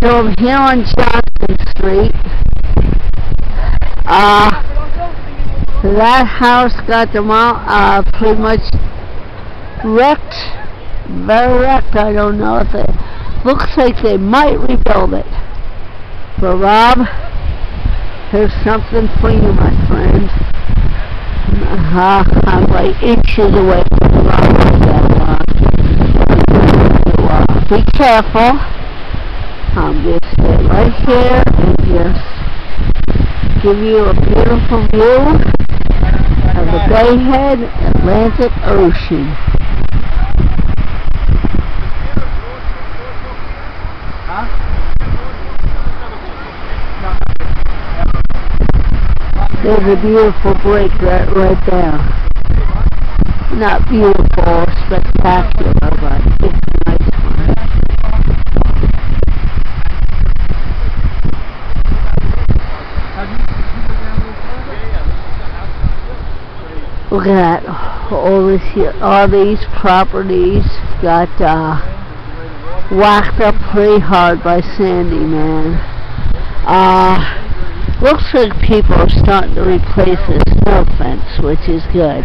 So I'm here on Johnson Street. That house got pretty much wrecked. Very wrecked. I don't know if it looks like they might rebuild it. But Rob, here's something for you, my friend. I'm like inches away from Rob. Be careful. I'm just stay right here and just give you a beautiful view of the Bayhead Atlantic Ocean. There's a beautiful break right there. Not beautiful or spectacular, but it's a nice one. Look at that. All these properties got whacked up pretty hard by Sandy, man. Looks like people are starting to replace the snow fence, which is good.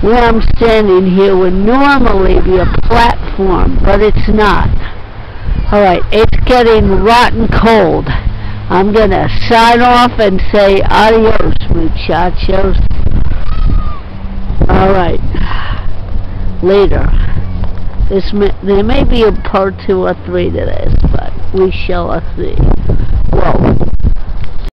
Where I'm standing here would normally be a platform, but it's not. Alright, it's getting rotten cold. I'm gonna sign off and say adios, muchachos. Alright. Later. There may be a part 2 or 3 to this, but we shall see. Whoa.